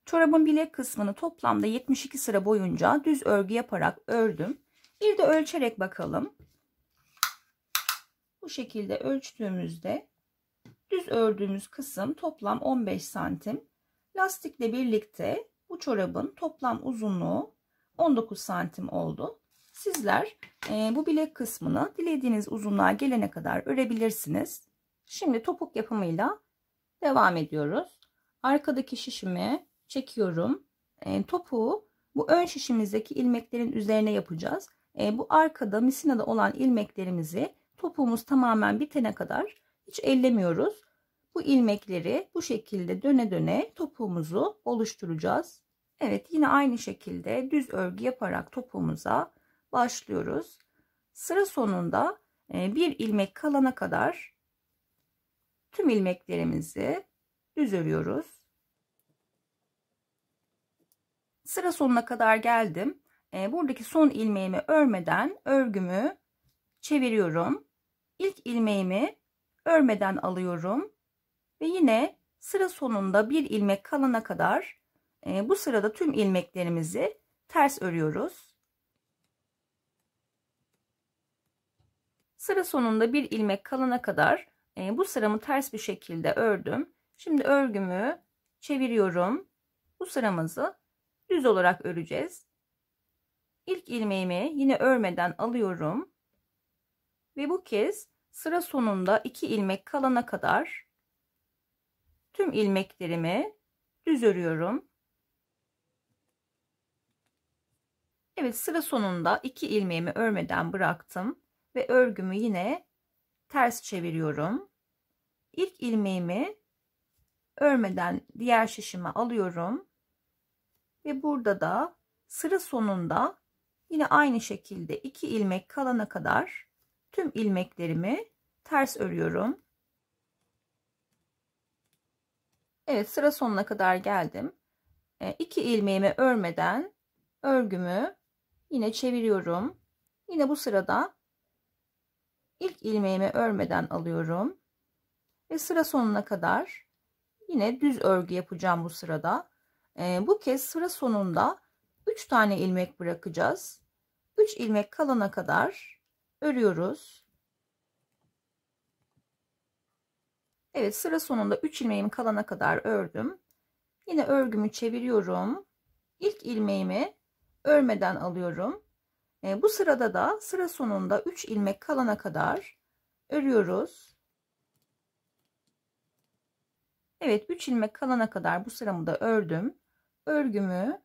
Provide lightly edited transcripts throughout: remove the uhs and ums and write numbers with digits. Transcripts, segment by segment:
Çorabın bilek kısmını toplamda 72 sıra boyunca düz örgü yaparak ördüm. Bir de ölçerek bakalım. Bu şekilde ölçtüğümüzde düz ördüğümüz kısım toplam 15 santim. Lastikle birlikte bu çorabın toplam uzunluğu 19 santim oldu. Sizler bu bilek kısmını dilediğiniz uzunluğa gelene kadar örebilirsiniz. Şimdi topuk yapımıyla devam ediyoruz. Arkadaki şişimi çekiyorum. Topuğu bu ön şişimizdeki ilmeklerin üzerine yapacağız. Bu arkada misinada olan ilmeklerimizi topuğumuz tamamen bitene kadar hiç ellemiyoruz. Bu ilmekleri bu şekilde döne döne topuğumuzu oluşturacağız. Evet, yine aynı şekilde düz örgü yaparak topuğumuza başlıyoruz. Sıra sonunda bir ilmek kalana kadar tüm ilmeklerimizi düz örüyoruz. Sıra sonuna kadar geldim. Buradaki son ilmeğimi örmeden örgümü çeviriyorum. İlk ilmeğimi örmeden alıyorum ve yine sıra sonunda bir ilmek kalana kadar bu sırada tüm ilmeklerimizi ters örüyoruz. Sıra sonunda bir ilmek kalana kadar bu sıramı ters bir şekilde ördüm. Şimdi örgümü çeviriyorum. Bu sıramızı düz olarak öreceğiz. İlk ilmeğimi yine örmeden alıyorum ve bu kez sıra sonunda 2 ilmek kalana kadar tüm ilmeklerimi düz örüyorum. Evet, sıra sonunda 2 ilmeğimi örmeden bıraktım ve örgümü yine ters çeviriyorum. İlk ilmeğimi örmeden diğer şişime alıyorum ve burada da sıra sonunda yine aynı şekilde 2 ilmek kalana kadar tüm ilmeklerimi ters örüyorum. Evet, sıra sonuna kadar geldim. 2 ilmeğimi örmeden örgümü yine çeviriyorum. Yine bu sırada ilk ilmeğimi örmeden alıyorum ve sıra sonuna kadar yine düz örgü yapacağım bu sırada. Bu kez sıra sonunda 3 tane ilmek bırakacağız. 3 ilmek kalana kadar örüyoruz. Evet, sıra sonunda 3 ilmeğim kalana kadar ördüm. Yine örgümü çeviriyorum. İlk ilmeğimi örmeden alıyorum. Bu sırada da sıra sonunda 3 ilmek kalana kadar örüyoruz. Evet, 3 ilmek kalana kadar bu sıramı da ördüm. Örgümü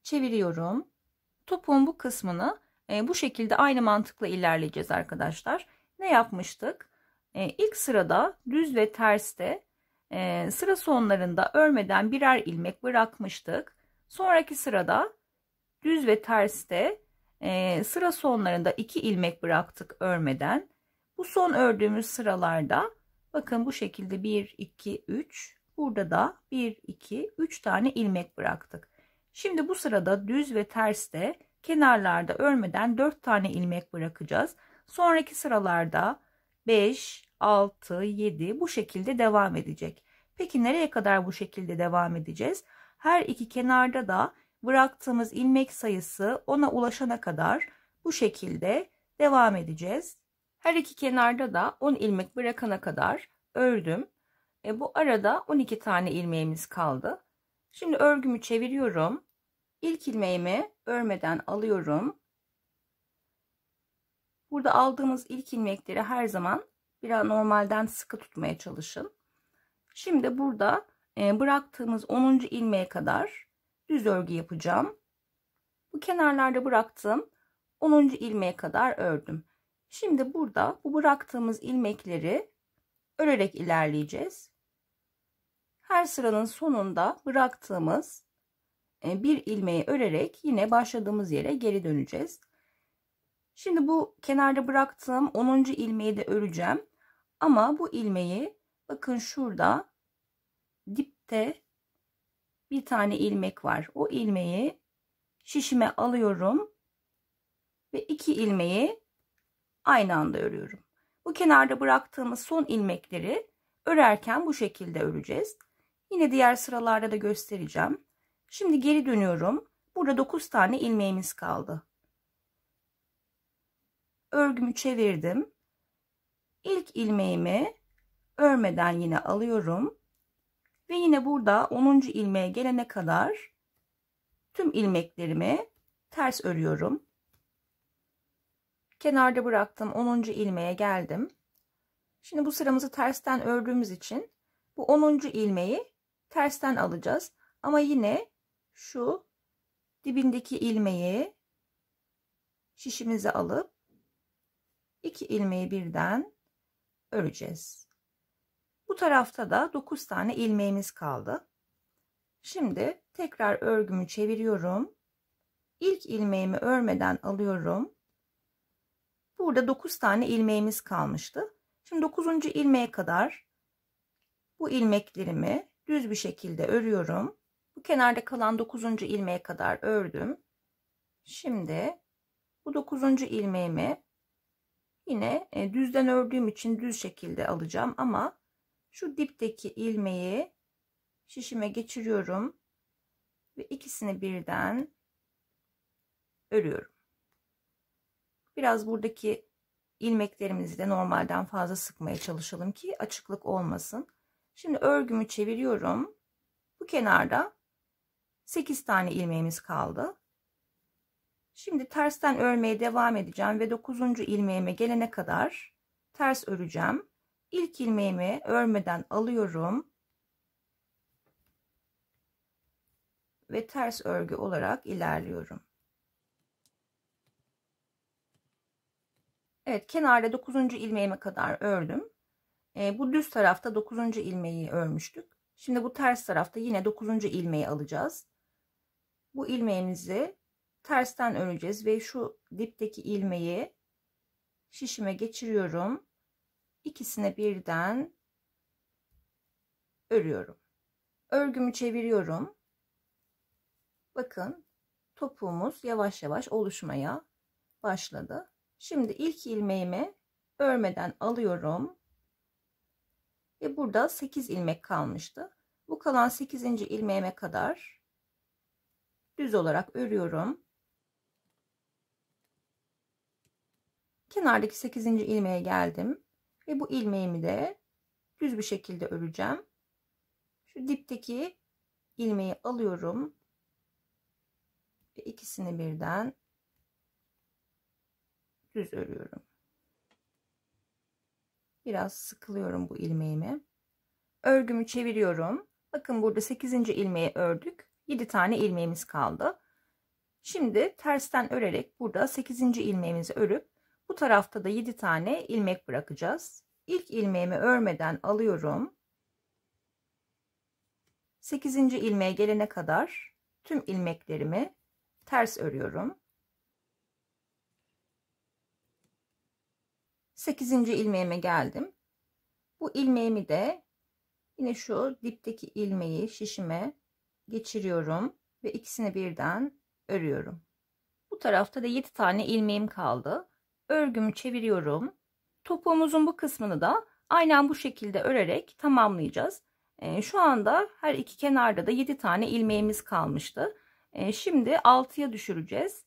çeviriyorum. Topuğun bu kısmını bu şekilde aynı mantıkla ilerleyeceğiz arkadaşlar. Ne yapmıştık? İlk sırada düz ve terste sıra sonlarında örmeden birer ilmek bırakmıştık. Sonraki sırada düz ve terste sıra sonlarında 2 ilmek bıraktık örmeden. Bu son ördüğümüz sıralarda bakın bu şekilde 1 2 3, burada da 1 2 3 tane ilmek bıraktık. Şimdi bu sırada düz ve terste kenarlarda örmeden 4 tane ilmek bırakacağız. Sonraki sıralarda 5 6 7 bu şekilde devam edecek. Peki nereye kadar bu şekilde devam edeceğiz? Her iki kenarda da bıraktığımız ilmek sayısı 10'a ulaşana kadar bu şekilde devam edeceğiz. Her iki kenarda da 10 ilmek bırakana kadar ördüm. Bu arada 12 tane ilmeğimiz kaldı. Şimdi örgümü çeviriyorum. İlk ilmeğimi örmeden alıyorum. Burada aldığımız ilk ilmekleri her zaman biraz normalden sıkı tutmaya çalışın. Şimdi burada bıraktığımız 10. ilmeğe kadar düz örgü yapacağım. Bu kenarlarda bıraktığım 10. ilmeğe kadar ördüm. Şimdi burada bu bıraktığımız ilmekleri örerek ilerleyeceğiz. Her sıranın sonunda bıraktığımız bir ilmeği örerek yine başladığımız yere geri döneceğiz. Şimdi bu kenarda bıraktığım 10. ilmeği de öreceğim. Ama bu ilmeği bakın şurada dipte bir tane ilmek var. O ilmeği şişime alıyorum ve 2 ilmeği aynı anda örüyorum. Bu kenarda bıraktığımız son ilmekleri örerken bu şekilde öreceğiz. Yine diğer sıralarda da göstereceğim. Şimdi geri dönüyorum. Burada 9 tane ilmeğimiz kaldı. Örgümü çevirdim. İlk ilmeğimi örmeden yine alıyorum. Ve yine burada 10. ilmeğe gelene kadar tüm ilmeklerimi ters örüyorum. Kenarda bıraktım 10. ilmeğe geldim. Şimdi bu sıramızı tersten ördüğümüz için bu 10. ilmeği tersten alacağız. Ama yine şu dibindeki ilmeği şişimize alıp 2 ilmeği birden öreceğiz. Bu tarafta da 9 tane ilmeğimiz kaldı. Şimdi tekrar örgümü çeviriyorum. İlk ilmeğimi örmeden alıyorum. Burada 9 tane ilmeğimiz kalmıştı. Şimdi 9. ilmeğe kadar bu ilmeklerimi düz bir şekilde örüyorum. Bu kenarda kalan 9. ilmeğe kadar ördüm. Şimdi bu 9. ilmeğimi yine düzden ördüğüm için düz şekilde alacağım ama şu dipteki ilmeği şişime geçiriyorum ve ikisini birden örüyorum. Biraz buradaki ilmeklerimizi de normalden fazla sıkmaya çalışalım ki açıklık olmasın. Şimdi örgümü çeviriyorum. Bu kenarda 8 tane ilmeğimiz kaldı. Şimdi tersten örmeye devam edeceğim ve 9. ilmeğime gelene kadar ters öreceğim. İlk ilmeğimi örmeden alıyorum ve ters örgü olarak ilerliyorum. Evet, kenarda 9. ilmeğime kadar ördüm. Bu düz tarafta 9. ilmeği örmüştük. Şimdi bu ters tarafta yine 9. ilmeği alacağız. Bu ilmeğimizi tersten öreceğiz ve şu dipteki ilmeği şişime geçiriyorum. İkisine birden örüyorum. Örgümü çeviriyorum. Bakın topuğumuz yavaş yavaş oluşmaya başladı. Şimdi ilk ilmeğimi örmeden alıyorum. Ve burada 8 ilmek kalmıştı. Bu kalan 8. ilmeğime kadar düz olarak örüyorum. Kenardaki 8. ilmeğe geldim. Ve bu ilmeğimi de düz bir şekilde öreceğim. Şu dipteki ilmeği alıyorum. Ve ikisini birden düz örüyorum. Biraz sıkılıyorum bu ilmeğimi. Örgümü çeviriyorum. Bakın burada 8. ilmeği ördük. 7 tane ilmeğimiz kaldı. Şimdi tersten örerek burada 8. ilmeğimizi örüp bu tarafta da 7 tane ilmek bırakacağız. İlk ilmeğimi örmeden alıyorum. 8. ilmeğe gelene kadar tüm ilmeklerimi ters örüyorum. 8. ilmeğime geldim. Bu ilmeğimi de yine şu dipteki ilmeği şişime geçiriyorum ve ikisini birden örüyorum. Bu tarafta da 7 tane ilmeğim kaldı. Örgümü çeviriyorum. Topuğumuzun bu kısmını da aynen bu şekilde örerek tamamlayacağız. Şu anda her iki kenarda da 7 tane ilmeğimiz kalmıştı. Şimdi 6'ya düşüreceğiz.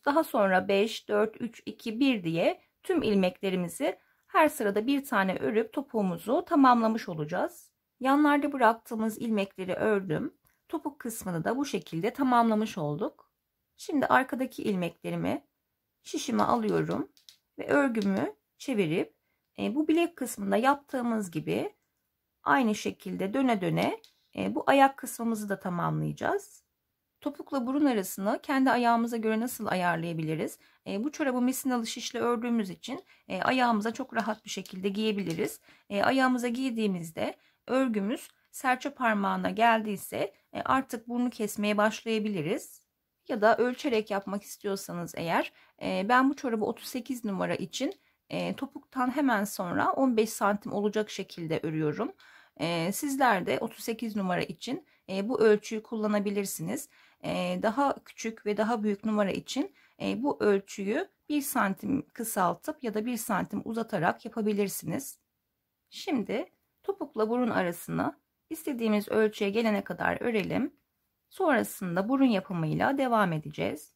Daha sonra 5, 4, 3, 2, 1 diye tüm ilmeklerimizi her sırada bir tane örüp topuğumuzu tamamlamış olacağız. Yanlarda bıraktığımız ilmekleri ördüm. Topuk kısmını da bu şekilde tamamlamış olduk. Şimdi arkadaki ilmeklerimi şişime alıyorum ve örgümü çevirip bu bilek kısmında yaptığımız gibi aynı şekilde döne döne bu ayak kısmımızı da tamamlayacağız. Topukla burun arasını kendi ayağımıza göre nasıl ayarlayabiliriz? Bu çorabı misinalı şişle ördüğümüz için ayağımıza çok rahat bir şekilde giyebiliriz. Ayağımıza giydiğimizde örgümüz serçe parmağına geldiyse artık burnu kesmeye başlayabiliriz. Ya da ölçerek yapmak istiyorsanız eğer ben bu çorabı 38 numara için topuktan hemen sonra 15 santim olacak şekilde örüyorum. Sizler de 38 numara için bu ölçüyü kullanabilirsiniz. Daha küçük ve daha büyük numara için bu ölçüyü 1 santim kısaltıp ya da 1 santim uzatarak yapabilirsiniz. Şimdi topukla burun arasını İstediğimiz ölçüye gelene kadar örelim. Sonrasında burun yapımıyla devam edeceğiz.